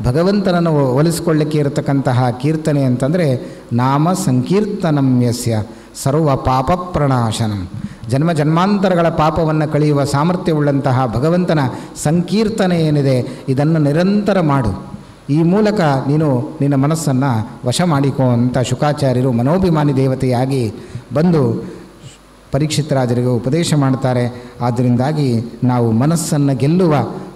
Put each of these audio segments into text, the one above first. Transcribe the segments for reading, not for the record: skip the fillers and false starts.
ಭಗವಂತನನ್ನು ಒಲಿಸ್ಕೊಳ್ಳಿಕ್ಕೆ ಇರತಕ್ಕಂತಹ ಕೀರ್ತನೆ ಅಂತಂದರೆ ನಾಮ ಸಂಕೀರ್ತನಂ ಯಸ್ಯ ಸರ್ವ ಪಾಪ ಪ್ರಣಾಶನಂ. ಜನ್ಮ ಜನ್ಮಾಂತರಗಳ ಪಾಪವನ್ನು ಕಳೆಯುವ ಸಾಮರ್ಥ್ಯವುಳ್ಳಂತಹ ಭಗವಂತನ ಸಂಕೀರ್ತನೆ ಏನಿದೆ ಇದನ್ನು ನಿರಂತರ ಮಾಡು. ಈ ಮೂಲಕ ನೀನು ನಿನ್ನ ಮನಸ್ಸನ್ನು ವಶ ಮಾಡಿಕೋ ಅಂತ ಶುಕಾಚಾರ್ಯರು ಮನೋಭಿಮಾನಿ ದೇವತೆಯಾಗಿ ಬಂದು ಪರೀಕ್ಷಿತ ರಾಜರಿಗೆ ಉಪದೇಶ ಮಾಡ್ತಾರೆ. ಆದ್ದರಿಂದಾಗಿ ನಾವು ಮನಸ್ಸನ್ನು ಗೆಲ್ಲುವ,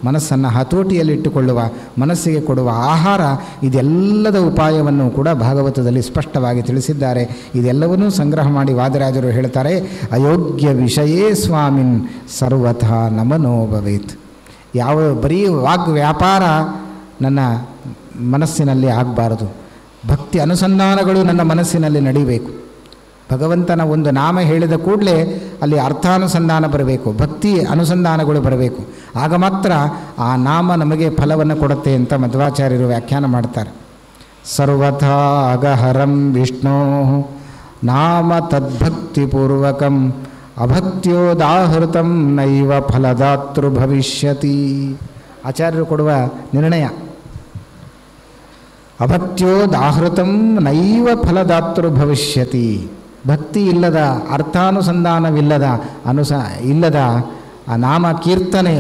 ಮನಸ್ಸನ್ನು ಹತೋಟಿಯಲ್ಲಿಟ್ಟುಕೊಳ್ಳುವ, ಮನಸ್ಸಿಗೆ ಕೊಡುವ ಆಹಾರ ಇದೆಲ್ಲದ ಉಪಾಯವನ್ನು ಕೂಡ ಭಾಗವತದಲ್ಲಿ ಸ್ಪಷ್ಟವಾಗಿ ತಿಳಿಸಿದ್ದಾರೆ. ಇದೆಲ್ಲವನ್ನೂ ಸಂಗ್ರಹ ಮಾಡಿ ವಾದಿರಾಜರು ಹೇಳ್ತಾರೆ, ಅಯೋಗ್ಯ ವಿಷಯೇ ಸ್ವಾಮಿನ್ ಸರ್ವಥಾ ನಮನೋ ಭವೇತ್. ಯಾವ ಬರೀ ವಾಗ್ ವ್ಯಾಪಾರ ನನ್ನ ಮನಸ್ಸಿನಲ್ಲಿ ಆಗಬಾರದು. ಭಕ್ತಿ ಅನುಸಂಧಾನಗಳು ನನ್ನ ಮನಸ್ಸಿನಲ್ಲಿ ನಡೀಬೇಕು. ಭಗವಂತನ ಒಂದು ನಾಮ ಹೇಳಿದ ಕೂಡಲೇ ಅಲ್ಲಿ ಅರ್ಥಾನುಸಂಧಾನ ಬರಬೇಕು, ಭಕ್ತಿ ಅನುಸಂಧಾನಗಳು ಬರಬೇಕು. ಆಗ ಮಾತ್ರ ಆ ನಾಮ ನಮಗೆ ಫಲವನ್ನು ಕೊಡುತ್ತೆ ಅಂತ ಮಧ್ವಾಚಾರ್ಯರು ವ್ಯಾಖ್ಯಾನ ಮಾಡ್ತಾರೆ. ಸರ್ವಥಾ ಅಗಹರಂ ವಿಷ್ಣೋ ನಾಮ ತದ್ಭಕ್ತಿಪೂರ್ವಕಂ ಅಭಕ್ತ್ಯೋದಾಹೃತಂ ನೈವ ಫಲದಾತೃ ಭವಿಷ್ಯತಿ. ಆಚಾರ್ಯರು ಕೊಡುವ ನಿರ್ಣಯ, ಅಭಕ್ತ್ಯೋದಾಹೃತಂ ನೈವ ಫಲದಾತೃ ಭವಿಷ್ಯತಿ. ಭಕ್ತಿ ಇಲ್ಲದ, ಅರ್ಥಾನುಸಂಧಾನವಿಲ್ಲದ, ಇಲ್ಲದ ಆ ನಾಮ ಕೀರ್ತನೆ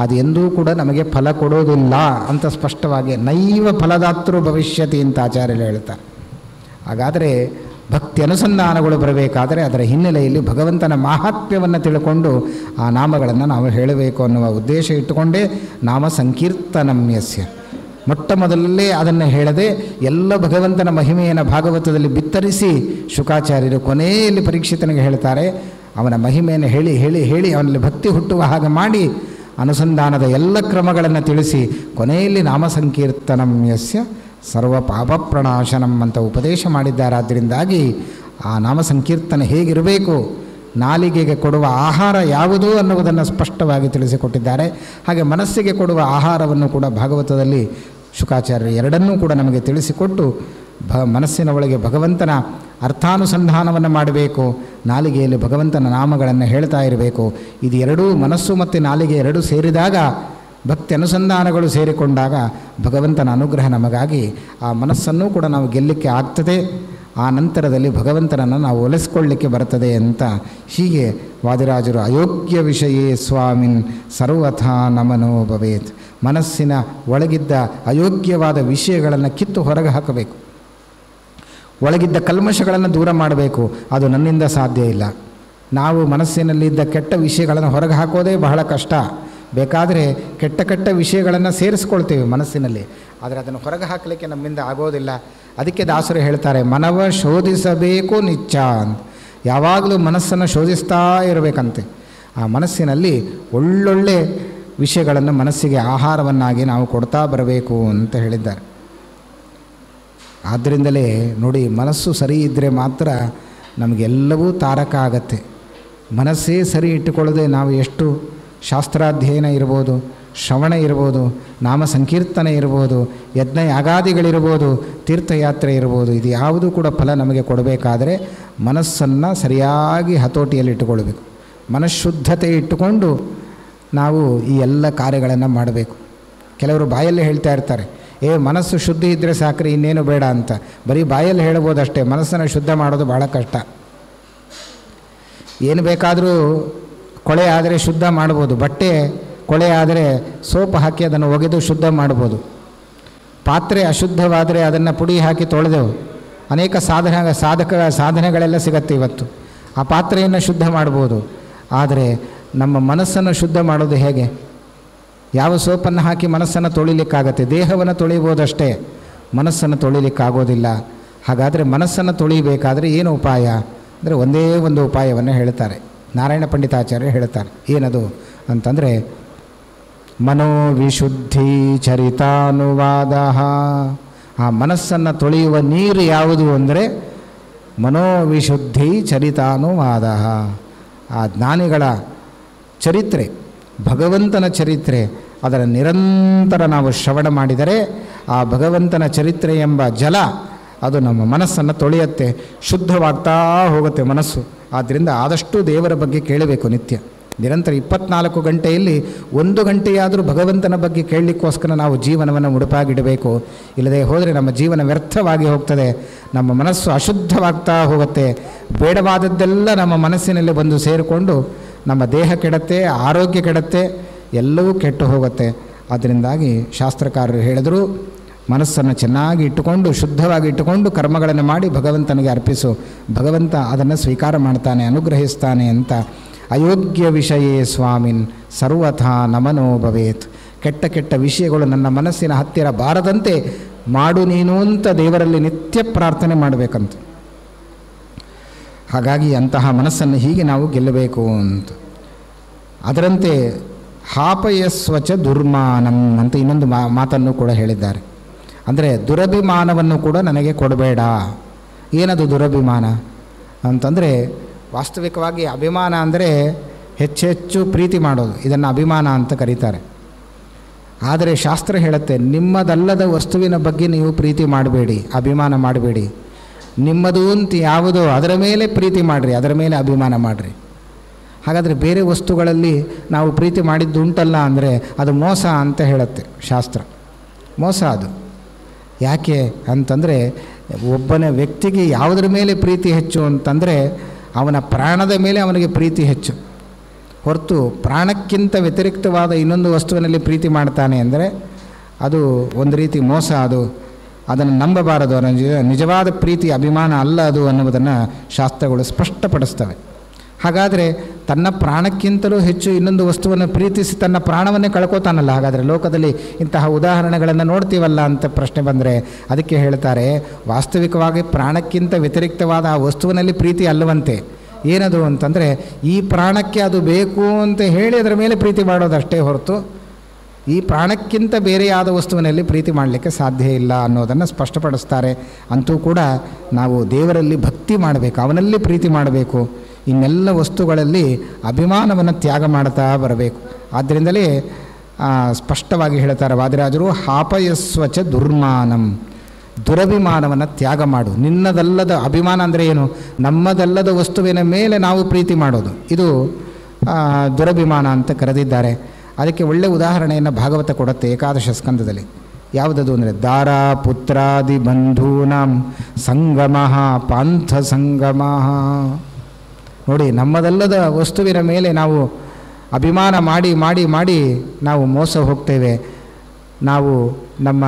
ಅದು ಎಂದೂ ಕೂಡ ನಮಗೆ ಫಲ ಕೊಡೋದಿಲ್ಲ ಅಂತ ಸ್ಪಷ್ಟವಾಗಿ ನೈವ ಫಲದಾತೃ ಭವಿಷ್ಯತಿ ಅಂತ ಆಚಾರ್ಯರು ಹೇಳ್ತಾರೆ. ಹಾಗಾದರೆ ಭಕ್ತಿ ಅನುಸಂಧಾನಗಳು ಬರಬೇಕಾದರೆ ಅದರ ಹಿನ್ನೆಲೆಯಲ್ಲಿ ಭಗವಂತನ ಮಾಹಾತ್ಮ್ಯವನ್ನು ತಿಳ್ಕೊಂಡು ಆ ನಾಮಗಳನ್ನು ನಾವು ಹೇಳಬೇಕು ಅನ್ನುವ ಉದ್ದೇಶ ಇಟ್ಟುಕೊಂಡೇ ನಾಮ ಸಂಕೀರ್ತನಮ್ಯಸ್ಯ. ಮೊಟ್ಟ ಮೊದಲಲ್ಲೇ ಅದನ್ನು ಹೇಳದೆ ಎಲ್ಲ ಭಗವಂತನ ಮಹಿಮೆಯನ್ನು ಭಾಗವತದಲ್ಲಿ ಬಿತ್ತರಿಸಿ ಶುಕಾಚಾರ್ಯರು ಕೊನೆಯಲ್ಲಿ ಪರೀಕ್ಷಿತನಿಗೆ ಹೇಳ್ತಾರೆ, ಅವನ ಮಹಿಮೆಯನ್ನು ಹೇಳಿ ಹೇಳಿ ಹೇಳಿ ಅವನಲ್ಲಿ ಭಕ್ತಿ ಹುಟ್ಟುವ ಹಾಗೆ ಮಾಡಿ ಅನುಸಂಧಾನದ ಎಲ್ಲ ಕ್ರಮಗಳನ್ನು ತಿಳಿಸಿ ಕೊನೆಯಲ್ಲಿ ನಾಮ ಸಂಕೀರ್ತನಮ್ಯಸ್ಯ ಸರ್ವ ಪಾಪ ಪ್ರಣಾಶನಂ ಅಂತ ಉಪದೇಶ ಮಾಡಿದ್ದಾರೆ. ಆದ್ದರಿಂದಾಗಿ ಆ ನಾಮ ಸಂಕೀರ್ತನೆ ಹೇಗಿರಬೇಕು, ನಾಲಿಗೆಗೆ ಕೊಡುವ ಆಹಾರ ಯಾವುದು ಅನ್ನುವುದನ್ನು ಸ್ಪಷ್ಟವಾಗಿ ತಿಳಿಸಿಕೊಟ್ಟಿದ್ದಾರೆ. ಹಾಗೆ ಮನಸ್ಸಿಗೆ ಕೊಡುವ ಆಹಾರವನ್ನು ಕೂಡ ಭಾಗವತದಲ್ಲಿ ಶುಕಾಚಾರ್ಯರು ಎರಡನ್ನೂ ಕೂಡ ನಮಗೆ ತಿಳಿಸಿಕೊಟ್ಟು ಮನಸ್ಸಿನ ಒಳಗೆ ಭಗವಂತನ ಅರ್ಥಾನುಸಂಧಾನವನ್ನು ಮಾಡಬೇಕು, ನಾಲಿಗೆಯಲ್ಲಿ ಭಗವಂತನ ನಾಮಗಳನ್ನು ಹೇಳ್ತಾ ಇರಬೇಕು. ಇದು ಎರಡೂ ಮನಸ್ಸು ಮತ್ತು ನಾಲಿಗೆ ಎರಡೂ ಸೇರಿದಾಗ, ಭಕ್ತಿ ಅನುಸಂಧಾನಗಳು ಸೇರಿಕೊಂಡಾಗ ಭಗವಂತನ ಅನುಗ್ರಹ ನಮಗಾಗಿ ಆ ಮನಸ್ಸನ್ನು ಕೂಡ ನಾವು ಗೆಲ್ಲಲಿಕ್ಕೆ ಆಗ್ತದೆ. ಆ ನಂತರದಲ್ಲಿ ಭಗವಂತನನ್ನು ನಾವು ಒಲಿಸ್ಕೊಳ್ಳಿಕ್ಕೆ ಬರ್ತದೆ ಅಂತ ಹೀಗೆ ವಾದಿರಾಜರು ಅಯೋಗ್ಯ ವಿಷಯೇ ಸ್ವಾಮಿನ್ ಸರ್ವಥಾ ನಮನೋ ಭವೇತ್. ಮನಸ್ಸಿನ ಒಳಗಿದ್ದ ಅಯೋಗ್ಯವಾದ ವಿಷಯಗಳನ್ನು ಕಿತ್ತು ಹೊರಗೆ ಹಾಕಬೇಕು, ಒಳಗಿದ್ದ ಕಲ್ಮಶಗಳನ್ನು ದೂರ ಮಾಡಬೇಕು. ಅದು ನನ್ನಿಂದ ಸಾಧ್ಯ ಇಲ್ಲ. ನಾವು ಮನಸ್ಸಿನಲ್ಲಿದ್ದ ಕೆಟ್ಟ ವಿಷಯಗಳನ್ನು ಹೊರಗೆ ಹಾಕೋದೇ ಬಹಳ ಕಷ್ಟ. ಬೇಕಾದರೆ ಕೆಟ್ಟ ಕೆಟ್ಟ ವಿಷಯಗಳನ್ನು ಸೇರಿಸ್ಕೊಳ್ತೇವೆ ಮನಸ್ಸಿನಲ್ಲಿ, ಆದರೆ ಅದನ್ನು ಹೊರಗೆ ಹಾಕಲಿಕ್ಕೆ ನಮ್ಮಿಂದ ಆಗೋದಿಲ್ಲ. ಅದಕ್ಕೆ ದಾಸರು ಹೇಳ್ತಾರೆ, ಮನವ ಶೋಧಿಸಬೇಕು ನಿಚ್ಚ ಅಂತ. ಯಾವಾಗಲೂ ಮನಸ್ಸನ್ನು ಶೋಧಿಸ್ತಾ ಇರಬೇಕಂತೆ. ಆ ಮನಸ್ಸಿನಲ್ಲಿ ಒಳ್ಳೊಳ್ಳೆ ವಿಷಯಗಳನ್ನು ಮನಸ್ಸಿಗೆ ಆಹಾರವನ್ನಾಗಿ ನಾವು ಕೊಡ್ತಾ ಬರಬೇಕು ಅಂತ ಹೇಳಿದ್ದಾರೆ. ಆದ್ದರಿಂದಲೇ ನೋಡಿ, ಮನಸ್ಸು ಸರಿ ಇದ್ದರೆ ಮಾತ್ರ ನಮಗೆಲ್ಲವೂ ತಾರಕ ಆಗತ್ತೆ. ಮನಸ್ಸೇ ಸರಿ ಇಟ್ಟುಕೊಳ್ಳದೆ ನಾವು ಎಷ್ಟು ಶಾಸ್ತ್ರಾಧ್ಯಯನ ಇರ್ಬೋದು, ಶ್ರವಣ ಇರ್ಬೋದು, ನಾಮ ಸಂಕೀರ್ತನೆ ಇರ್ಬೋದು, ಯಜ್ಞ ಯಾಗಾದಿಗಳಿರ್ಬೋದು, ತೀರ್ಥಯಾತ್ರೆ ಇರ್ಬೋದು, ಇದು ಯಾವುದೂ ಕೂಡ ಫಲ ನಮಗೆ ಕೊಡಬೇಕಾದರೆ ಮನಸ್ಸನ್ನು ಸರಿಯಾಗಿ ಹತೋಟಿಯಲ್ಲಿಟ್ಟುಕೊಳ್ಬೇಕು. ಮನಃಶುದ್ಧತೆ ಇಟ್ಟುಕೊಂಡು ನಾವು ಈ ಎಲ್ಲ ಕಾರ್ಯಗಳನ್ನು ಮಾಡಬೇಕು. ಕೆಲವರು ಬಾಯಲ್ಲಿ ಹೇಳ್ತಾ ಇರ್ತಾರೆ, ಮನಸ್ಸು ಶುದ್ಧಿ ಇದ್ದರೆ ಸಾಕ್ರಿ, ಇನ್ನೇನು ಬೇಡ ಅಂತ. ಬರೀ ಬಾಯಲ್ಲಿ ಹೇಳ್ಬೋದಷ್ಟೇ, ಮನಸ್ಸನ್ನು ಶುದ್ಧ ಮಾಡೋದು ಭಾಳ ಕಷ್ಟ. ಏನು ಬೇಕಾದರೂ ಕೊಳೆ ಆದರೆ ಶುದ್ಧ ಮಾಡ್ಬೋದು, ಬಟ್ಟೆ ಕೊಳೆ ಆದರೆ ಸೋಪ್ ಹಾಕಿ ಅದನ್ನು ಒಗೆದು ಶುದ್ಧ ಮಾಡ್ಬೋದು. ಪಾತ್ರೆ ಅಶುದ್ಧವಾದರೆ ಅದನ್ನು ಪುಡಿ ಹಾಕಿ ತೊಳೆದೆವು. ಅನೇಕ ಸಾಧನೆಗಳೆಲ್ಲ ಸಿಗತ್ತೆ ಇವತ್ತು. ಆ ಪಾತ್ರೆಯನ್ನು ಶುದ್ಧ ಮಾಡ್ಬೋದು. ಆದರೆ ನಮ್ಮ ಮನಸ್ಸನ್ನು ಶುದ್ಧ ಮಾಡೋದು ಹೇಗೆ? ಯಾವ ಸೋಪನ್ನು ಹಾಕಿ ಮನಸ್ಸನ್ನು ತೊಳಿಲಿಕ್ಕಾಗತ್ತೆ? ದೇಹವನ್ನು ತೊಳಿಬೋದಷ್ಟೇ, ಮನಸ್ಸನ್ನು ತೊಳಿಲಿಕ್ಕಾಗೋದಿಲ್ಲ. ಹಾಗಾದರೆ ಮನಸ್ಸನ್ನು ತೊಳಿಬೇಕಾದರೆ ಏನು ಉಪಾಯ ಅಂದರೆ ಒಂದೇ ಒಂದು ಉಪಾಯವನ್ನು ಹೇಳ್ತಾರೆ, ನಾರಾಯಣ ಪಂಡಿತಾಚಾರ್ಯರು ಹೇಳ್ತಾರೆ. ಏನದು ಅಂತಂದರೆ ಮನೋವಿಶುದ್ಧಿ ಚರಿತಾನುವಾದ. ಆ ಮನಸ್ಸನ್ನು ತೊಳೆಯುವ ನೀರು ಯಾವುದು ಅಂದರೆ ಮನೋವಿಶುದ್ಧಿ ಚರಿತಾನುವಾದ. ಆ ಜ್ಞಾನಿಗಳ ಚರಿತ್ರೆ, ಭಗವಂತನ ಚರಿತ್ರೆ, ಅದರ ನಿರಂತರ ನಾವು ಶ್ರವಣ ಮಾಡಿದರೆ ಆ ಭಗವಂತನ ಚರಿತ್ರೆ ಎಂಬ ಜಲ ಅದು ನಮ್ಮ ಮನಸ್ಸನ್ನು ತೊಳೆಯುತ್ತೆ, ಶುದ್ಧವಾಗ್ತಾ ಹೋಗುತ್ತೆ ಮನಸ್ಸು. ಆದ್ದರಿಂದ ಆದಷ್ಟು ದೇವರ ಬಗ್ಗೆ ಕೇಳಬೇಕು ನಿತ್ಯ. ನಿರಂತರ 24 ಗಂಟೆಯಲ್ಲಿ 1 ಗಂಟೆಯಾದರೂ ಭಗವಂತನ ಬಗ್ಗೆ ಕೇಳಲಿಕ್ಕೋಸ್ಕರ ನಾವು ಜೀವನವನ್ನು ಮುಡುಪಾಗಿಡಬೇಕು. ಇಲ್ಲದೆ ಹೋದರೆ ನಮ್ಮ ಜೀವನ ವ್ಯರ್ಥವಾಗಿ ಹೋಗ್ತದೆ, ನಮ್ಮ ಮನಸ್ಸು ಅಶುದ್ಧವಾಗ್ತಾ ಹೋಗುತ್ತೆ. ಬೇಡವಾದದ್ದೆಲ್ಲ ನಮ್ಮ ಮನಸ್ಸಿನಲ್ಲಿ ಬಂದು ಸೇರಿಕೊಂಡು ನಮ್ಮ ದೇಹ ಕೆಡುತ್ತೆ, ಆರೋಗ್ಯ ಕೆಡುತ್ತೆ, ಎಲ್ಲವೂ ಕೆಟ್ಟು ಹೋಗುತ್ತೆ. ಅದರಿಂದಾಗಿ ಶಾಸ್ತ್ರಕಾರರು ಹೇಳಿದರು, ಮನಸ್ಸನ್ನು ಚೆನ್ನಾಗಿ ಇಟ್ಟುಕೊಂಡು ಶುದ್ಧವಾಗಿ ಇಟ್ಟುಕೊಂಡು ಕರ್ಮಗಳನ್ನು ಮಾಡಿ ಭಗವಂತನಿಗೆ ಅರ್ಪಿಸು, ಭಗವಂತ ಅದನ್ನು ಸ್ವೀಕಾರ ಮಾಡ್ತಾನೆ, ಅನುಗ್ರಹಿಸ್ತಾನೆ ಅಂತ. ಅಯೋಗ್ಯ ವಿಷಯೇ ಸ್ವಾಮಿನ್ ಸರ್ವಥಾ ನಮನೋ ಭವೇತ್. ಕೆಟ್ಟ ಕೆಟ್ಟ ವಿಷಯಗಳು ನನ್ನ ಮನಸ್ಸಿನ ಹತ್ತಿರ ಬಾರದಂತೆ ಮಾಡು ನೀನು ಅಂತ ದೇವರಲ್ಲಿ ನಿತ್ಯ ಪ್ರಾರ್ಥನೆ ಮಾಡಬೇಕಂತ. ಹಾಗಾಗಿ ಅಂತಹ ಮನಸ್ಸನ್ನು ಹೀಗೆ ನಾವು ಗೆಲ್ಲಬೇಕು ಅಂತ. ಅದರಂತೆ ಹಾಪಯಸ್ವಚ ದುರ್ಮಾನಂ ಅಂತ ಇನ್ನೊಂದು ಮಾತನ್ನು ಕೂಡ ಹೇಳಿದ್ದಾರೆ. ಅಂದರೆ ದುರಭಿಮಾನವನ್ನು ಕೂಡ ನನಗೆ ಕೊಡಬೇಡ. ಏನದು ದುರಭಿಮಾನ ಅಂತಂದರೆ, ವಾಸ್ತವಿಕವಾಗಿ ಅಭಿಮಾನ ಅಂದರೆ ಹೆಚ್ಚೆಚ್ಚು ಪ್ರೀತಿ ಮಾಡೋದು, ಇದನ್ನು ಅಭಿಮಾನ ಅಂತ ಕರೀತಾರೆ. ಆದರೆ ಶಾಸ್ತ್ರ ಹೇಳುತ್ತೆ, ನಿಮ್ಮದಲ್ಲದ ವಸ್ತುವಿನ ಬಗ್ಗೆ ನೀವು ಪ್ರೀತಿ ಮಾಡಬೇಡಿ, ಅಭಿಮಾನ ಮಾಡಬೇಡಿ. ನಿಮ್ಮದು ಅಂತ ಯಾವುದೋ ಅದರ ಮೇಲೆ ಪ್ರೀತಿ ಮಾಡಿರಿ, ಅದರ ಮೇಲೆ ಅಭಿಮಾನ ಮಾಡಿರಿ. ಹಾಗಾದರೆ ಬೇರೆ ವಸ್ತುಗಳಲ್ಲಿ ನಾವು ಪ್ರೀತಿ ಮಾಡಿದ್ದು ಉಂಟಲ್ಲ ಅಂದರೆ ಅದು ಮೋಸ ಅಂತ ಹೇಳುತ್ತೆ ಶಾಸ್ತ್ರ. ಮೋಸ ಅದು. ಯಾಕೆ ಅಂತಂದರೆ, ಒಬ್ಬನ ವ್ಯಕ್ತಿಗೆ ಯಾವುದರ ಮೇಲೆ ಪ್ರೀತಿ ಹೆಚ್ಚು ಅಂತಂದರೆ ಅವನ ಪ್ರಾಣದ ಮೇಲೆ ಅವನಿಗೆ ಪ್ರೀತಿ ಹೆಚ್ಚು ಹೊರತು ಪ್ರಾಣಕ್ಕಿಂತ ವ್ಯತಿರಿಕ್ತವಾದ ಇನ್ನೊಂದು ವಸ್ತುವಿನಲ್ಲಿ ಪ್ರೀತಿ ಮಾಡ್ತಾನೆ ಅಂದರೆ ಅದು ಒಂದು ರೀತಿ ಮೋಸ. ಅದನ್ನು ನಂಬಬಾರದು. ನಿಜವಾದ ಪ್ರೀತಿ ಅಭಿಮಾನ ಅಲ್ಲ ಅದು ಅನ್ನುವುದನ್ನು ಶಾಸ್ತ್ರಗಳು ಸ್ಪಷ್ಟಪಡಿಸ್ತವೆ. ಹಾಗಾದರೆ ತನ್ನ ಪ್ರಾಣಕ್ಕಿಂತಲೂ ಹೆಚ್ಚು ಇನ್ನೊಂದು ವಸ್ತುವನ್ನು ಪ್ರೀತಿಸಿ ತನ್ನ ಪ್ರಾಣವನ್ನೇ ಕಳ್ಕೋತಾನಲ್ಲ. ಹಾಗಾದರೆ ಲೋಕದಲ್ಲಿ ಇಂತಹ ಉದಾಹರಣೆಗಳನ್ನು ನೋಡ್ತೀವಲ್ಲ ಅಂತ ಪ್ರಶ್ನೆ ಬಂದರೆ ಅದಕ್ಕೆ ಹೇಳ್ತಾರೆ, ವಾಸ್ತವಿಕವಾಗಿ ಪ್ರಾಣಕ್ಕಿಂತ ವ್ಯತಿರಿಕ್ತವಾದ ಆ ವಸ್ತುವಿನಲ್ಲಿ ಪ್ರೀತಿ ಅಲ್ಲವಂತೆ. ಏನದು ಅಂತಂದರೆ, ಈ ಪ್ರಾಣಕ್ಕೆ ಅದು ಬೇಕು ಅಂತ ಹೇಳಿ ಅದರ ಮೇಲೆ ಪ್ರೀತಿ ಮಾಡೋದಷ್ಟೇ ಹೊರತು ಈ ಪ್ರಾಣಕ್ಕಿಂತ ಬೇರೆಯಾದ ವಸ್ತುವಿನಲ್ಲಿ ಪ್ರೀತಿ ಮಾಡಲಿಕ್ಕೆ ಸಾಧ್ಯ ಇಲ್ಲ ಅನ್ನೋದನ್ನು ಸ್ಪಷ್ಟಪಡಿಸ್ತಾರೆ. ಅಂತೂ ಕೂಡ ನಾವು ದೇವರಲ್ಲಿ ಭಕ್ತಿ ಮಾಡಬೇಕು, ಅವನಲ್ಲಿ ಪ್ರೀತಿ ಮಾಡಬೇಕು. ಇನ್ನೆಲ್ಲ ವಸ್ತುಗಳಲ್ಲಿ ಅಭಿಮಾನವನ್ನು ತ್ಯಾಗ ಮಾಡ್ತಾ ಬರಬೇಕು. ಆದ್ದರಿಂದಲೇ ಸ್ಪಷ್ಟವಾಗಿ ಹೇಳ್ತಾರೆ ವಾದಿರಾಜರು, ಹಾಪಯಸ್ವಚ ದುರ್ಮಾನಂ, ದುರಭಿಮಾನವನ್ನು ತ್ಯಾಗ ಮಾಡು. ನಿನ್ನದಲ್ಲದ ಅಭಿಮಾನ ಅಂದರೆ ಏನು? ನಮ್ಮದಲ್ಲದ ವಸ್ತುವಿನ ಮೇಲೆ ನಾವು ಪ್ರೀತಿ ಮಾಡೋದು, ಇದು ದುರಭಿಮಾನ ಅಂತ ಕರೆದಿದ್ದಾರೆ. ಅದಕ್ಕೆ ಒಳ್ಳೆಯ ಉದಾಹರಣೆಯನ್ನು ಭಾಗವತ ಕೊಡುತ್ತೆ ಏಕಾದಶ ಸ್ಕಂದದಲ್ಲಿ. ಯಾವುದದು ಅಂದರೆ, ದಾರಾ ಪುತ್ರಾದಿ ಬಂಧೂನಾಂ ಸಂಗಮಃ ಪಾಂಥ ಸಂಗಮಃ. ನೋಡಿ, ನಮ್ಮದಲ್ಲದ ವಸ್ತುವಿನ ಮೇಲೆ ನಾವು ಅಭಿಮಾನ ಮಾಡಿ ಮಾಡಿ ಮಾಡಿ ನಾವು ಮೋಸ ಹೋಗ್ತೇವೆ, ನಾವು ನಮ್ಮ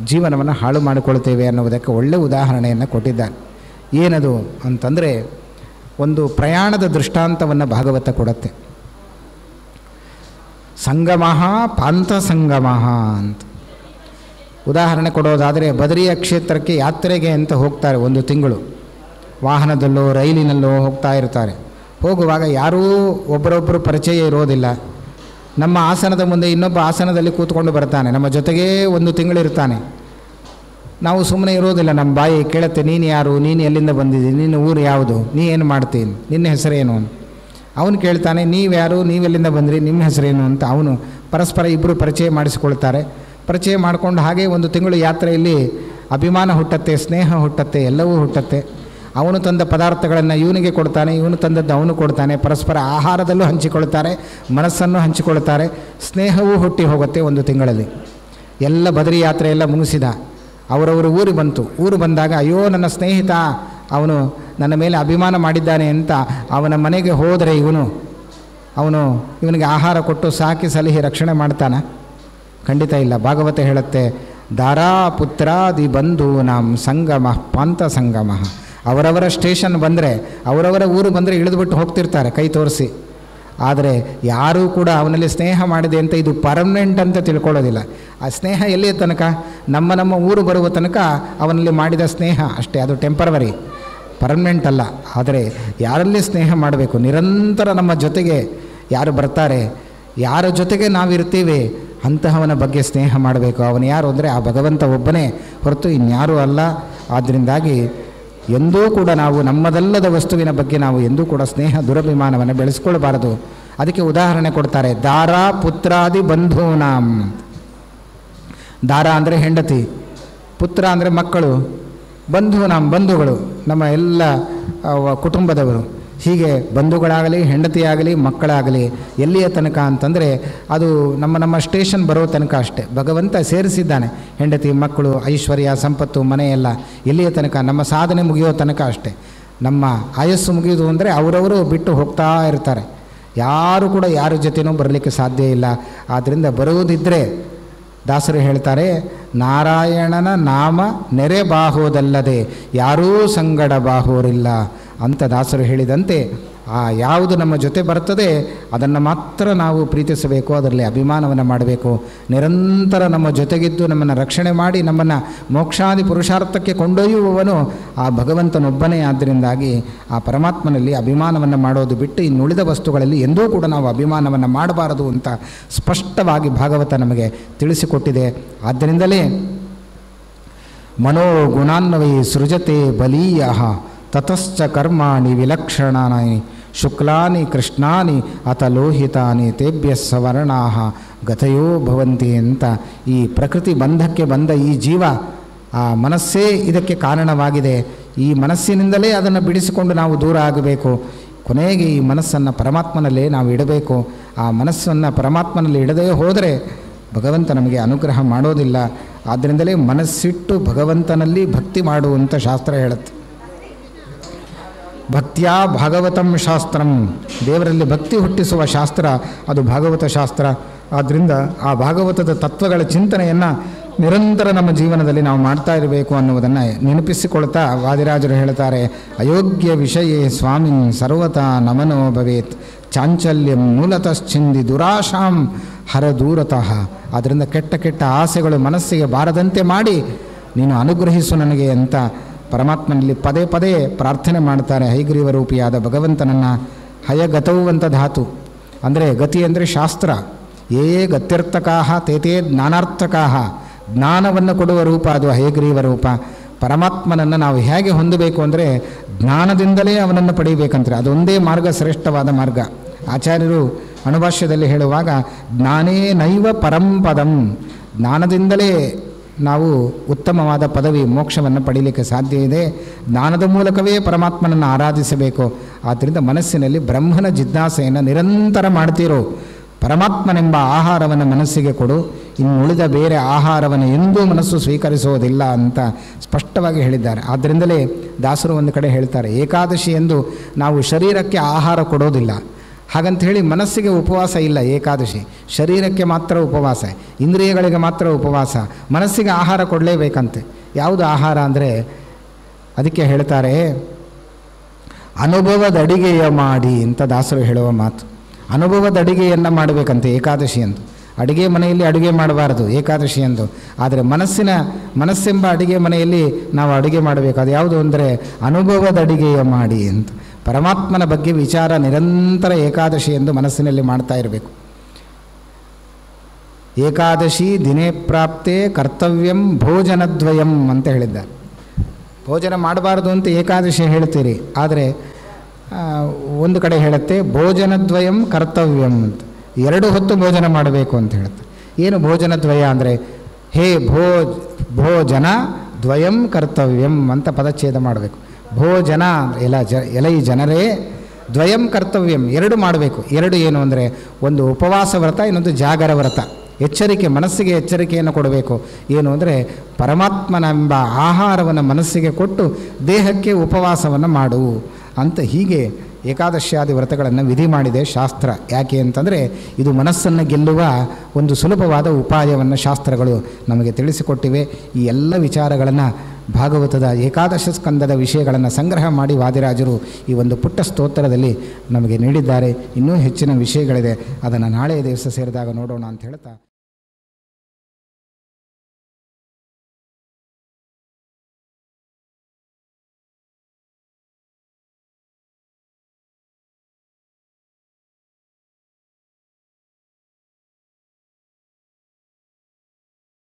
ಜೀವನವನ್ನು ಹಾಳು ಮಾಡಿಕೊಳ್ತೇವೆ ಅನ್ನುವುದಕ್ಕೆ ಒಳ್ಳೆಯ ಉದಾಹರಣೆಯನ್ನು ಕೊಟ್ಟಿದ್ದಾರೆ. ಏನದು ಅಂತಂದರೆ, ಒಂದು ಪ್ರಯಾಣದ ದೃಷ್ಟಾಂತವನ್ನು ಭಾಗವತ ಕೊಡುತ್ತೆ. ಸಂಗಮಃ ಪಾಂಥ ಸಂಗಮಃ ಅಂತ ಉದಾಹರಣೆ ಕೊಡೋದಾದರೆ, ಬದರಿಯ ಕ್ಷೇತ್ರಕ್ಕೆ ಯಾತ್ರೆಗೆ ಅಂತ ಹೋಗ್ತಾರೆ. 1 ತಿಂಗಳು ವಾಹನದಲ್ಲೋ ರೈಲಿನಲ್ಲೋ ಹೋಗ್ತಾ ಇರ್ತಾರೆ. ಹೋಗುವಾಗ ಯಾರೂ ಒಬ್ಬರೊಬ್ಬರು ಪರಿಚಯ ಇರೋದಿಲ್ಲ. ನಮ್ಮ ಆಸನದ ಮುಂದೆ ಇನ್ನೊಬ್ಬ ಆಸನದಲ್ಲಿ ಕೂತ್ಕೊಂಡು ಬರ್ತಾನೆ, ನಮ್ಮ ಜೊತೆಗೇ 1 ತಿಂಗಳು ಇರ್ತಾನೆ. ನಾವು ಸುಮ್ಮನೆ ಇರೋದಿಲ್ಲ, ನಮ್ಮ ಬಾಯಿ ಕೇಳುತ್ತೆ, ನೀನು ಯಾರು, ನೀನು ಎಲ್ಲಿಂದ ಬಂದಿದ್ದೀನಿ, ನಿನ್ನ ಊರು ಯಾವುದು, ನೀ ಏನು ಮಾಡ್ತೀನಿ, ನಿನ್ನ ಹೆಸರೇನು. ಅವನು ಕೇಳ್ತಾನೆ, ನೀವ್ಯಾರು, ನೀವೆಲ್ಲಿಂದ ಬಂದ್ರಿ, ನಿಮ್ಮ ಹೆಸರೇನು ಅಂತ. ಅವನು ಪರಸ್ಪರ ಇಬ್ಬರು ಪರಿಚಯ ಮಾಡಿಸಿಕೊಳ್ತಾರೆ. ಪರಿಚಯ ಮಾಡಿಕೊಂಡು ಹಾಗೆ 1 ತಿಂಗಳು ಯಾತ್ರೆಯಲ್ಲಿ ಅಭಿಮಾನ ಹುಟ್ಟತ್ತೆ, ಸ್ನೇಹ ಹುಟ್ಟತ್ತೆ, ಎಲ್ಲವೂ ಹುಟ್ಟತ್ತೆ. ಅವನು ತಂದ ಪದಾರ್ಥಗಳನ್ನು ಇವನಿಗೆ ಕೊಡ್ತಾನೆ, ಇವನು ತಂದದ್ದು ಅವನು ಕೊಡ್ತಾನೆ. ಪರಸ್ಪರ ಆಹಾರದಲ್ಲೂ ಹಂಚಿಕೊಳ್ತಾರೆ, ಮನಸ್ಸನ್ನು ಹಂಚಿಕೊಳ್ತಾರೆ. ಸ್ನೇಹವೂ ಹುಟ್ಟಿ ಹೋಗುತ್ತೆ 1 ತಿಂಗಳಲ್ಲಿ. ಎಲ್ಲ ಬದರಿ ಯಾತ್ರೆ ಎಲ್ಲ ಮುಗಿಸಿದ, ಅವರವರು ಊರು ಬಂತು. ಊರು ಬಂದಾಗ, ಅಯ್ಯೋ ನನ್ನ ಸ್ನೇಹಿತ ಅವನು ನನ್ನ ಮೇಲೆ ಅಭಿಮಾನ ಮಾಡಿದ್ದಾನೆ ಅಂತ ಅವನ ಮನೆಗೆ ಹೋದರೆ ಇವನಿಗೆ ಆಹಾರ ಕೊಟ್ಟು ಸಾಕಿ ಸಲಹಿ ರಕ್ಷಣೆ ಮಾಡ್ತಾನೆ? ಖಂಡಿತ ಇಲ್ಲ. ಭಾಗವತ ಹೇಳುತ್ತೆ, ದಾರಾ ಪುತ್ರಾದಿ ಬಂಧೂನಾಂ ಸಂಗಮ ಪಾಂಥ ಸಂಗಮ. ಅವರವರ ಸ್ಟೇಷನ್ ಬಂದರೆ, ಅವರವರ ಊರು ಬಂದರೆ ಇಳಿದುಬಿಟ್ಟು ಹೋಗ್ತಿರ್ತಾರೆ ಕೈ ತೋರಿಸಿ. ಆದರೆ ಯಾರೂ ಕೂಡ ಅವನಲ್ಲಿ ಸ್ನೇಹ ಮಾಡಿದೆ ಅಂತ ಇದು ಪರ್ಮನೆಂಟ್ ಅಂತ ತಿಳ್ಕೊಳ್ಳೋದಿಲ್ಲ. ಆ ಸ್ನೇಹ ಎಲ್ಲಿಯ ತನಕ? ನಮ್ಮ ಊರು ಬರುವ ತನಕ ಅವನಲ್ಲಿ ಮಾಡಿದ ಸ್ನೇಹ ಅಷ್ಟೇ, ಅದು ಟೆಂಪರವರಿ, ಪರ್ಮನೆಂಟ್ ಅಲ್ಲ. ಆದರೆ ಯಾರಲ್ಲಿ ಸ್ನೇಹ ಮಾಡಬೇಕು, ನಿರಂತರ ನಮ್ಮ ಜೊತೆಗೆ ಯಾರು ಬರ್ತಾರೆ, ಯಾರ ಜೊತೆಗೆ ನಾವಿರ್ತೀವಿ ಅಂತಹವನ ಬಗ್ಗೆ ಸ್ನೇಹ ಮಾಡಬೇಕು. ಅವನು ಯಾರು ಅಂದರೆ ಆ ಭಗವಂತ ಒಬ್ಬನೇ ಹೊರತು ಇನ್ಯಾರೂ ಅಲ್ಲ. ಆದ್ದರಿಂದಾಗಿ ಎಂದೂ ಕೂಡ ನಾವು ನಮ್ಮದಲ್ಲದ ವಸ್ತುವಿನ ಬಗ್ಗೆ ನಾವು ಎಂದೂ ಕೂಡ ಸ್ನೇಹ ದುರಭಿಮಾನವನ್ನು ಬೆಳೆಸ್ಕೊಳ್ಬಾರದು. ಅದಕ್ಕೆ ಉದಾಹರಣೆ ಕೊಡ್ತಾರೆ, ದಾರಾ ಪುತ್ರಾದಿ ಬಂಧೂನಾಂ. ದಾರ ಅಂದರೆ ಹೆಂಡತಿ, ಪುತ್ರ ಅಂದರೆ ಮಕ್ಕಳು, ಬಂಧೂನಾಂ ಬಂಧುಗಳು, ನಮ್ಮ ಎಲ್ಲ ಕುಟುಂಬದವರು. ಹೀಗೆ ಬಂಧುಗಳಾಗಲಿ, ಹೆಂಡತಿಯಾಗಲಿ, ಮಕ್ಕಳಾಗಲಿ, ಎಲ್ಲಿಯ ತನಕ ಅಂತಂದರೆ ಅದು ನಮ್ಮ ಸ್ಟೇಷನ್ ಬರೋ ತನಕ ಅಷ್ಟೇ. ಭಗವಂತ ಸೇರಿಸಿದ್ದಾನೆ ಹೆಂಡತಿ, ಮಕ್ಕಳು, ಐಶ್ವರ್ಯ, ಸಂಪತ್ತು, ಮನೆಯೆಲ್ಲ ಎಲ್ಲಿಯ ತನಕ, ನಮ್ಮ ಸಾಧನೆ ಮುಗಿಯೋ ತನಕ ಅಷ್ಟೇ. ನಮ್ಮ ಆಯಸ್ಸು ಮುಗಿಯೋದು ಅಂದರೆ ಅವರವರು ಬಿಟ್ಟು ಹೋಗ್ತಾ ಇರ್ತಾರೆ. ಯಾರು ಕೂಡ ಯಾರ ಜೊತೆನೂ ಬರಲಿಕ್ಕೆ ಸಾಧ್ಯ ಇಲ್ಲ. ಆದ್ದರಿಂದ ಬರುವುದಿದ್ದರೆ ದಾಸರು ಹೇಳ್ತಾರೆ, ನಾರಾಯಣನ ನಾಮ ನೆರೆ ಬಾಹೋದಲ್ಲದೆ ಯಾರೂ ಸಂಗಡ ಬಾಹೋರಿಲ್ಲ ಅಂತ ದಾಸರು ಹೇಳಿದಂತೆ ಯಾವುದು ನಮ್ಮ ಜೊತೆ ಬರ್ತದೆ ಅದನ್ನು ಮಾತ್ರ ನಾವು ಪ್ರೀತಿಸಬೇಕು, ಅದರಲ್ಲಿ ಅಭಿಮಾನವನ್ನು ಮಾಡಬೇಕು. ನಿರಂತರ ನಮ್ಮ ಜೊತೆಗಿದ್ದು ನಮ್ಮನ್ನು ರಕ್ಷಣೆ ಮಾಡಿ ನಮ್ಮನ್ನು ಮೋಕ್ಷಾದಿ ಪುರುಷಾರ್ಥಕ್ಕೆ ಕೊಂಡೊಯ್ಯುವವನು ಆ ಭಗವಂತನೊಬ್ಬನೇ. ಆದ್ದರಿಂದಾಗಿ ಆ ಪರಮಾತ್ಮನಲ್ಲಿ ಅಭಿಮಾನವನ್ನು ಮಾಡೋದು ಬಿಟ್ಟು ಇನ್ನುಳಿದ ವಸ್ತುಗಳಲ್ಲಿ ಎಂದೂ ಕೂಡ ನಾವು ಅಭಿಮಾನವನ್ನು ಮಾಡಬಾರದು ಅಂತ ಸ್ಪಷ್ಟವಾಗಿ ಭಾಗವತ ನಮಗೆ ತಿಳಿಸಿಕೊಟ್ಟಿದೆ. ಆದ್ದರಿಂದಲೇ ಮನೋಗುಣಾನ್ವಯಿ ಸೃಜತೆ ಬಲೀಯ ತತಶ್ಚ ಕರ್ಮಾಣಿ ವಿಲಕ್ಷಣಾನಿ ಶುಕ್ಲಾನಿ ಕೃಷ್ಣಾನಿ ಅತ ಲೋಹಿತಾನಿ ತೇಭ್ಯ ಸವರ್ಣಾ ಗತಯೋ ಭವಂತಿ ಅಂತ ಈ ಪ್ರಕೃತಿ ಬಂಧಕ್ಕೆ ಬಂದ ಈ ಜೀವ, ಆ ಮನಸ್ಸೇ ಇದಕ್ಕೆ ಕಾರಣವಾಗಿದೆ. ಈ ಮನಸ್ಸಿನಿಂದಲೇ ಅದನ್ನು ಬಿಡಿಸಿಕೊಂಡು ನಾವು ದೂರ ಆಗಬೇಕು. ಕೊನೆಗೆ ಈ ಮನಸ್ಸನ್ನು ಪರಮಾತ್ಮನಲ್ಲೇ ನಾವು ಇಡಬೇಕು. ಆ ಮನಸ್ಸನ್ನು ಪರಮಾತ್ಮನಲ್ಲಿ ಇಡದೇ ಹೋದರೆ ಭಗವಂತ ನಮಗೆ ಅನುಗ್ರಹ ಮಾಡೋದಿಲ್ಲ. ಆದ್ದರಿಂದಲೇ ಮನಸ್ಸಿಟ್ಟು ಭಗವಂತನಲ್ಲಿ ಭಕ್ತಿ ಮಾಡುವಂಥ ಶಾಸ್ತ್ರ ಹೇಳುತ್ತೆ. ಭಕ್ತಿಯ ಭಾಗವತಂ ಶಾಸ್ತ್ರಂ, ದೇವರಲ್ಲಿ ಭಕ್ತಿ ಹುಟ್ಟಿಸುವ ಶಾಸ್ತ್ರ ಅದು ಭಾಗವತ ಶಾಸ್ತ್ರ. ಆದ್ದರಿಂದ ಆ ಭಾಗವತದ ತತ್ವಗಳ ಚಿಂತನೆಯನ್ನು ನಿರಂತರ ನಮ್ಮ ಜೀವನದಲ್ಲಿ ನಾವು ಮಾಡ್ತಾ ಇರಬೇಕು ಅನ್ನುವುದನ್ನು ನೆನಪಿಸಿಕೊಳ್ತಾ ವಾದಿರಾಜರು ಹೇಳ್ತಾರೆ, ಅಯೋಗ್ಯ ವಿಷಯೇ ಸ್ವಾಮಿನ್ ಸರ್ವತಾ ನಮನೋ ಭವೇತ್ ಚಾಂಚಲ್ಯಂ ಮೂಲತಶ್ಚಿಂದಿ ದುರಾಶಾಂ ಹರ ದೂರತಃ. ಆದ್ದರಿಂದ ಕೆಟ್ಟ ಕೆಟ್ಟ ಆಸೆಗಳು ಮನಸ್ಸಿಗೆ ಬಾರದಂತೆ ಮಾಡಿ ನೀನು ಅನುಗ್ರಹಿಸು ನನಗೆ ಅಂತ ಪರಮಾತ್ಮನಲ್ಲಿ ಪದೇ ಪದೇ ಪ್ರಾರ್ಥನೆ ಮಾಡ್ತಾರೆ. ಹೈಗ್ರೀವ ರೂಪಿಯಾದ ಭಗವಂತನನ್ನು ಹಯಗತವು ಅಂತ ಧಾತು ಅಂದರೆ ಗತಿ ಅಂದರೆ ಶಾಸ್ತ್ರ. ಯೇ ಗತ್ಯರ್ಥಕಾಹ ತೇತೇ ಜ್ಞಾನಾರ್ಥಕಾಹ, ಜ್ಞಾನವನ್ನು ಕೊಡುವ ರೂಪ ಅದು ಹಯಗ್ರೀವ ರೂಪ. ಪರಮಾತ್ಮನನ್ನು ನಾವು ಹೇಗೆ ಹೊಂದಬೇಕು ಅಂದರೆ ಜ್ಞಾನದಿಂದಲೇ ಅವನನ್ನು ಪಡೆಯಬೇಕಂತಾರೆ. ಅದೊಂದೇ ಮಾರ್ಗ, ಶ್ರೇಷ್ಠವಾದ ಮಾರ್ಗ. ಆಚಾರ್ಯರು ಅಣುಭಾಷ್ಯದಲ್ಲಿ ಹೇಳುವಾಗ ಜ್ಞಾನೇ ನೈವ ಪರಂಪದಂ, ಜ್ಞಾನದಿಂದಲೇ ನಾವು ಉತ್ತಮವಾದ ಪದವಿ ಮೋಕ್ಷವನ್ನು ಪಡೀಲಿಕ್ಕೆ ಸಾಧ್ಯ ಇದೆ. ಜ್ಞಾನದ ಮೂಲಕವೇ ಪರಮಾತ್ಮನನ್ನು ಆರಾಧಿಸಬೇಕು. ಆದ್ದರಿಂದ ಮನಸ್ಸಿನಲ್ಲಿ ಬ್ರಹ್ಮನ ಜಿಜ್ಞಾಸೆಯನ್ನು ನಿರಂತರ ಮಾಡ್ತೀರೋ. ಪರಮಾತ್ಮನೆಂಬ ಆಹಾರವನ್ನು ಮನಸ್ಸಿಗೆ ಕೊಡು, ಇನ್ನು ಉಳಿದ ಬೇರೆ ಆಹಾರವನ್ನು ಎಂದೂ ಮನಸ್ಸು ಸ್ವೀಕರಿಸುವುದಿಲ್ಲ ಅಂತ ಸ್ಪಷ್ಟವಾಗಿ ಹೇಳಿದ್ದಾರೆ. ಆದ್ದರಿಂದಲೇ ದಾಸರು ಒಂದು ಕಡೆ ಹೇಳ್ತಾರೆ, ಏಕಾದಶಿ ಎಂದು ನಾವು ಶರೀರಕ್ಕೆ ಆಹಾರ ಕೊಡೋದಿಲ್ಲ. ಹಾಗಂತ ಹೇಳಿ ಮನಸ್ಸಿಗೆ ಉಪವಾಸ ಇಲ್ಲ. ಏಕಾದಶಿ ಶರೀರಕ್ಕೆ ಮಾತ್ರ ಉಪವಾಸ, ಇಂದ್ರಿಯಗಳಿಗೆ ಮಾತ್ರ ಉಪವಾಸ, ಮನಸ್ಸಿಗೆ ಆಹಾರ ಕೊಡಲೇಬೇಕಂತೆ. ಯಾವುದು ಆಹಾರ ಅಂದರೆ ಅದಕ್ಕೆ ಹೇಳ್ತಾರೆ, ಅನುಭವದ ಅಡಿಗೆಯ ಮಾಡಿ ಅಂತ ದಾಸರು ಹೇಳುವ ಮಾತು. ಅನುಭವದ ಅಡಿಗೆಯನ್ನು ಮಾಡಬೇಕಂತೆ ಏಕಾದಶಿ ಎಂದು. ಅಡುಗೆ ಮನೆಯಲ್ಲಿ ಅಡುಗೆ ಮಾಡಬಾರದು ಏಕಾದಶಿ ಎಂದು. ಆದರೆ ಮನಸ್ಸೆಂಬ ಅಡುಗೆ ಮನೆಯಲ್ಲಿ ನಾವು ಅಡುಗೆ ಮಾಡಬೇಕು. ಅದು ಯಾವುದು ಅಂದರೆ ಅನುಭವದ ಅಡಿಗೆಯ ಮಾಡಿ ಅಂತ. ಪರಮಾತ್ಮನ ಬಗ್ಗೆ ವಿಚಾರ ನಿರಂತರ ಏಕಾದಶಿ ಎಂದು ಮನಸ್ಸಿನಲ್ಲಿ ಮಾಡ್ತಾ ಇರಬೇಕು. ಏಕಾದಶಿ ದಿನೇ ಪ್ರಾಪ್ತೆ ಕರ್ತವ್ಯಂ ಭೋಜನದ್ವಯಂ ಅಂತ ಹೇಳಿದ್ದಾರೆ. ಭೋಜನ ಮಾಡಬಾರ್ದು ಅಂತ ಏಕಾದಶಿ ಹೇಳ್ತೀರಿ, ಆದರೆ ಒಂದು ಕಡೆ ಹೇಳುತ್ತೆ ಭೋಜನದ್ವಯಂ ಕರ್ತವ್ಯಂ ಅಂತ. 2 ಹೊತ್ತು ಭೋಜನ ಮಾಡಬೇಕು ಅಂತ ಹೇಳುತ್ತೆ. ಏನು ಭೋಜನದ್ವಯ ಅಂದರೆ ಹೇ ಭೋಜನ ದ್ವಯಂ ಕರ್ತವ್ಯಂ ಅಂತ ಪದಚ್ಛೇದ ಮಾಡಬೇಕು. ಭೋಜನ ಎಲೈ ಜನರೇ, ದ್ವಯಂ ಕರ್ತವ್ಯಂ 2 ಮಾಡಬೇಕು. 2 ಏನು ಅಂದರೆ ಒಂದು ಉಪವಾಸ ವ್ರತ, ಇನ್ನೊಂದು ಜಾಗರ ವ್ರತ. ಎಚ್ಚರಿಕೆ, ಮನಸ್ಸಿಗೆ ಎಚ್ಚರಿಕೆಯನ್ನು ಕೊಡಬೇಕು. ಏನು ಅಂದರೆ ಪರಮಾತ್ಮನೆಂಬ ಆಹಾರವನ್ನು ಮನಸ್ಸಿಗೆ ಕೊಟ್ಟು ದೇಹಕ್ಕೆ ಉಪವಾಸವನ್ನು ಮಾಡು ಅಂತ. ಹೀಗೆ ಏಕಾದಶ್ಯಾದಿ ವ್ರತಗಳನ್ನು ವಿಧಿ ಮಾಡಿದೆ ಶಾಸ್ತ್ರ. ಯಾಕೆ ಅಂತಂದರೆ ಇದು ಮನಸ್ಸನ್ನು ಗೆಲ್ಲುವ ಒಂದು ಸುಲಭವಾದ ಉಪಾಯವನ್ನು ಶಾಸ್ತ್ರಗಳು ನಮಗೆ ತಿಳಿಸಿಕೊಟ್ಟಿವೆ. ಈ ಎಲ್ಲ ವಿಚಾರಗಳನ್ನು ಭಾಗವತದ ಏಕಾದಶ ಸ್ಕಂದದ ವಿಷಯಗಳನ್ನು ಸಂಗ್ರಹ ಮಾಡಿ ವಾದಿರಾಜರು ಈ ಒಂದು ಪುಟ್ಟ ಸ್ತೋತ್ರದಲ್ಲಿ ನಮಗೆ ನೀಡಿದ್ದಾರೆ. ಇನ್ನೂ ಹೆಚ್ಚಿನ ವಿಷಯಗಳಿದೆ, ಅದನ್ನು ನಾಳೆಯ ದಿವಸ ಸೇರಿದಾಗ ನೋಡೋಣ ಅಂತ ಹೇಳ್ತಾ